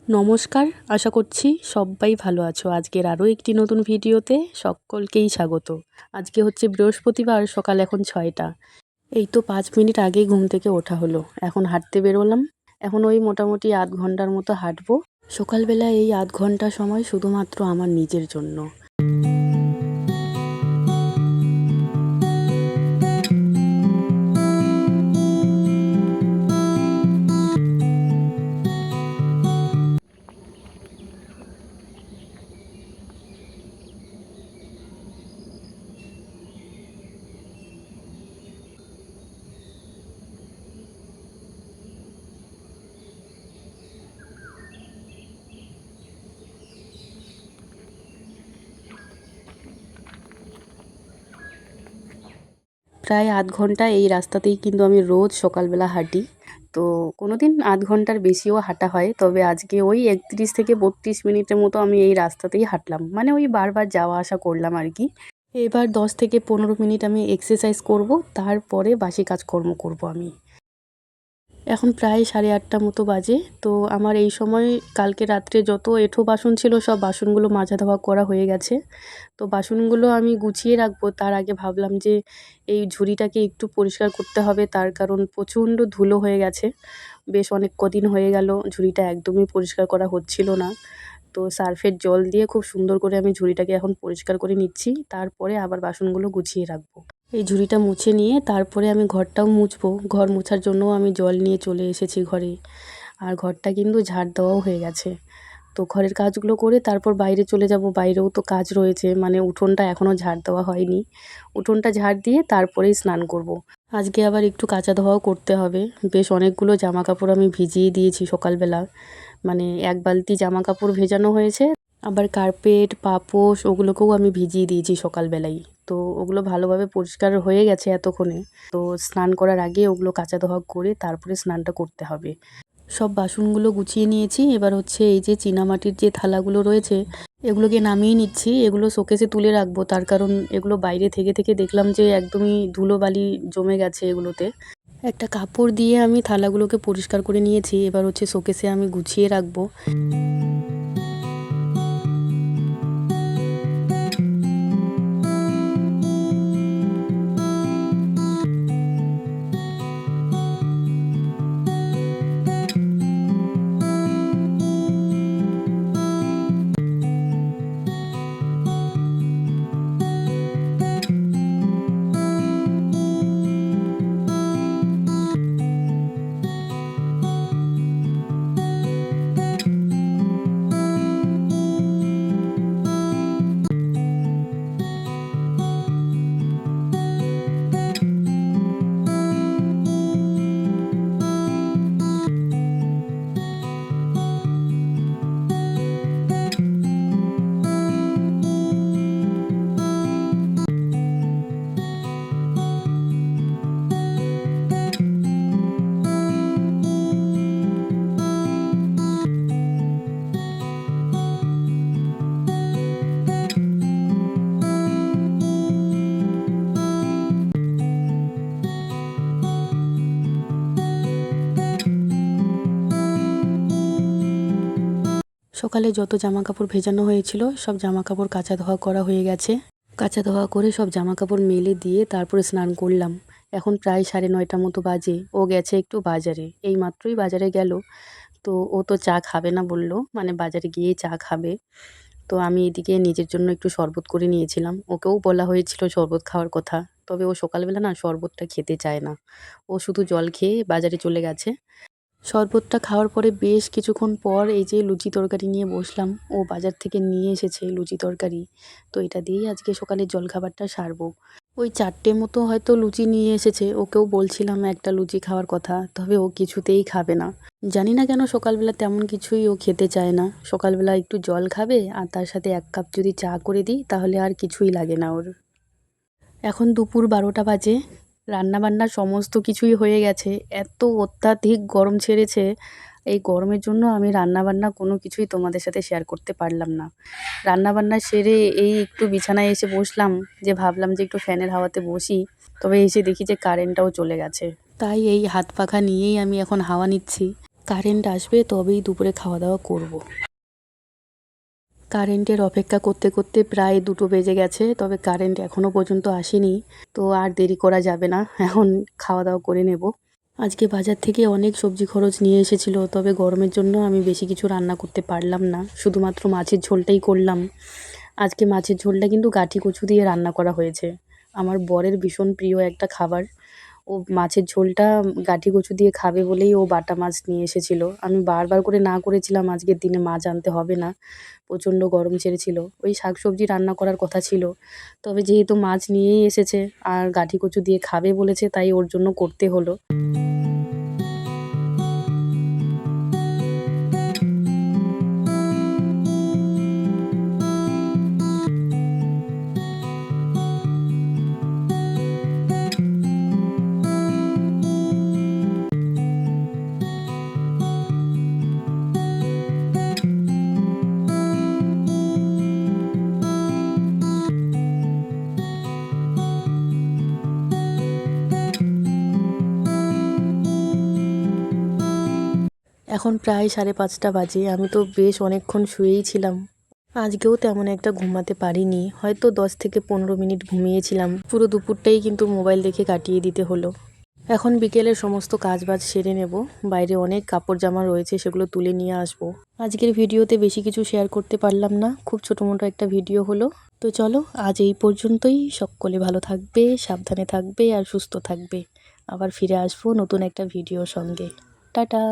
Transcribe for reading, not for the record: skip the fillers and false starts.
নমস্কার, আশা করছি সবাই ভালো আছো। আজকের আরও একটি নতুন ভিডিওতে সকলকেই স্বাগত। আজকে হচ্ছে বৃহস্পতিবার, সকাল এখন 6টা। এই তো 5 মিনিট আগেই ঘুম থেকে ওঠা হলো। এখন হাঁটতে বেরোলাম। এখন ওই মোটামুটি আধ ঘন্টার মতো হাঁটবো। সকালবেলা এই আধ ঘন্টা সময় শুধুমাত্র আমার নিজের জন্য। প্রায় আধ ঘন্টা এই রাস্তাতেই কিন্তু আমি রোজ সকালবেলা হাঁটি। তো কোনোদিন আধ ঘন্টার বেশিও হাঁটা হয়, তবে আজকে ওই 31 থেকে 32 মিনিটের মতো আমি এই রাস্তাতেই হাঁটলাম। মানে ওই বারবার যাওয়া আসা করলাম আর কি। এবার 10 থেকে 15 মিনিট আমি এক্সারসাইজ করব, তারপরে বাসি কাজকর্ম করব আমি। এখন প্রায় 8:30 মতো বাজে। তো আমার এই সময় কালকে রাত্রে যত এঁঠো বাসন ছিল সব বাসনগুলো মাজা ধোয়া করা হয়ে গেছে। তো বাসনগুলো আমি গুছিয়ে রাখবো, তার আগে ভাবলাম যে এই ঝুড়িটাকে একটু পরিষ্কার করতে হবে, তার কারণ প্রচণ্ড ধুলো হয়ে গেছে। বেশ অনেক কদিন হয়ে গেল ঝুড়িটা একদমই পরিষ্কার করা হচ্ছিল না। তো সার্ফের জল দিয়ে খুব সুন্দর করে আমি ঝুড়িটাকে এখন পরিষ্কার করে নিচ্ছি, তারপরে আবার বাসনগুলো গুছিয়ে রাখবো। এই ঝুড়িটা মুছে নিয়ে তারপরে আমি ঘরটাও মুছবো। ঘর মোছার জন্যও আমি জল নিয়ে চলে এসেছি ঘরে। আর ঘরটা কিন্তু ঝাড় দেওয়াও হয়ে গেছে। তো ঘরের কাজগুলো করে তারপর বাইরে চলে যাব। বাইরেও তো কাজ রয়েছে, মানে উঠোনটা এখনও ঝাড় দেওয়া হয়নি। উঠোনটা ঝাড় দিয়ে তারপরেই স্নান করব। আজকে আবার একটু কাচা ধোয়াও করতে হবে। বেশ অনেকগুলো জামাকাপড় আমি ভিজিয়ে দিয়েছি সকালবেলা। মানে 1 বালতি জামাকাপড় ভেজানো হয়েছে। আবার কার্পেট, পাপোশ ওগুলোকেও আমি ভিজিয়ে দিয়েছি সকালবেলাই। তো ওগুলো ভালোভাবে পরিষ্কার হয়ে গেছে এতক্ষণে। তো স্নান করার আগে ওগুলো কাচা ধোয়া করে তারপরে স্নানটা করতে হবে। সব বাসনগুলো গুছিয়ে নিয়েছি। এবার হচ্ছে এই যে চীনামাটির যে থালাগুলো রয়েছে এগুলোকে নামিয়ে নিচ্ছি। এগুলো শোকেসে তুলে রাখবো, তার কারণ এগুলো বাইরে থেকে থেকে দেখলাম যে একদমই ধুলোবালি জমে গেছে এগুলোতে। একটা কাপড় দিয়ে আমি থালাগুলোকে পরিষ্কার করে নিয়েছি। এবার হচ্ছে শোকেসে আমি গুছিয়ে রাখবো। সকালে যত জামাকাপড় ভেজানো হয়েছিল সব জামাকাপড় কাচা ধোয়া করা হয়ে গেছে। কাচা ধোয়া করে সব জামাকাপড় মেলে দিয়ে তারপরে স্নান করলাম। এখন প্রায় 9:30 মতো বাজে। ও গেছে একটু বাজারে, এই মাত্রই বাজারে গেল। তো ও তো চা খাবে না বলল, মানে বাজারে গিয়েই চা খাবে। তো আমি এদিকে নিজের জন্য একটু শরবত করে নিয়েছিলাম। ওকেও বলা হয়েছিল শরবত খাওয়ার কথা, তবে ও সকালবেলা না শরবতটা খেতে চায় না। ও শুধু জল খেয়ে বাজারে চলে গেছে। শরবতটা খাওয়ার পরে বেশ কিছুক্ষণ পর এই যে লুচি তরকারি নিয়ে বসলাম। ও বাজার থেকে নিয়ে এসেছে লুচি তরকারি। তো এটা দিয়েই আজকে সকালের জলখাবারটা সারবো। ওই 4টে মতো হয়তো লুচি নিয়ে এসেছে। ওকেও বলছিলাম একটা লুচি খাওয়ার কথা, তবে ও কিছুতেই খাবে না। জানি না কেন সকালবেলা তেমন কিছুই ও খেতে চায় না। সকালবেলা একটু জল খাবে আর তার সাথে 1 কাপ যদি চা করে দিই তাহলে আর কিছুই লাগে না ওর। এখন দুপুর 12টা বাজে। রান্নাবান্না সমস্ত কিছুই হয়ে গেছে। এত অত্যাধিক গরম ছেড়েছে, এই গরমের জন্য আমি রান্নাবান্না কোনো কিছুই তোমাদের সাথে শেয়ার করতে পারলাম না। রান্নাবান্না সেরে এই একটু বিছানায় এসে বসলাম, যে ভাবলাম যে একটু ফ্যানের হাওয়াতে বসি, তবে এসে দেখি যে কারেন্টটাও চলে গেছে। তাই এই হাত পাখা নিয়েই আমি এখন হাওয়া নিচ্ছি। কারেন্ট আসবে তবেই দুপুরে খাওয়া দাওয়া করব। কারেন্টের অপেক্ষা করতে করতে প্রায় 2টো বেজে গেছে, তবে কারেন্ট এখনও পর্যন্ত আসেনি। তো আর দেরি করা যাবে না, এখন খাওয়া দাওয়া করে নেব। আজকে বাজার থেকে অনেক সবজি খরচ নিয়ে এসেছিলো, তবে গরমের জন্য আমি বেশি কিছু রান্না করতে পারলাম না, শুধুমাত্র মাছের ঝোলটাই করলাম। আজকে মাছের ঝোলটা কিন্তু গাঠি কচু দিয়ে রান্না করা হয়েছে। আমার বরের ভীষণ প্রিয় একটা খাবার। ও মাছের ঝোলটা গাঠি কচু দিয়ে খাবে বলেই ও বাটা মাছ নিয়ে এসেছিল। আমি বারবার করে না করেছিলাম আজকের দিনে মাছ আনতে হবে না, প্রচণ্ড গরম ছেড়েছিল। ওই শাকসবজি রান্না করার কথা ছিল, তবে যেহেতু মাছ নিয়েই এসেছে আর গাঠি কচু দিয়ে খাবে বলেছে, তাই ওর জন্য করতে হলো। এখন প্রায় 5:30 বাজে। আমি তো বেশ অনেকক্ষণ শুয়েই ছিলাম। আজকেও তেমন একটা ঘুমাতে পারিনি, হয়তো 10 থেকে 15 মিনিট ঘুমিয়েছিলাম। পুরো দুপুরটাই কিন্তু মোবাইল দেখে কাটিয়ে দিতে হলো। এখন বিকেলের সমস্ত কাজবাজ সেরে নেব। বাইরে অনেক কাপড় জামা রয়েছে, সেগুলো তুলে নিয়ে আসব। আজকের ভিডিওতে বেশি কিছু শেয়ার করতে পারলাম না, খুব ছোটোমোটো একটা ভিডিও হলো। তো চলো আজ এই পর্যন্তই। সকলে ভালো থাকবে, সাবধানে থাকবে আর সুস্থ থাকবে। আবার ফিরে আসবো নতুন একটা ভিডিওর সঙ্গে। টাটা।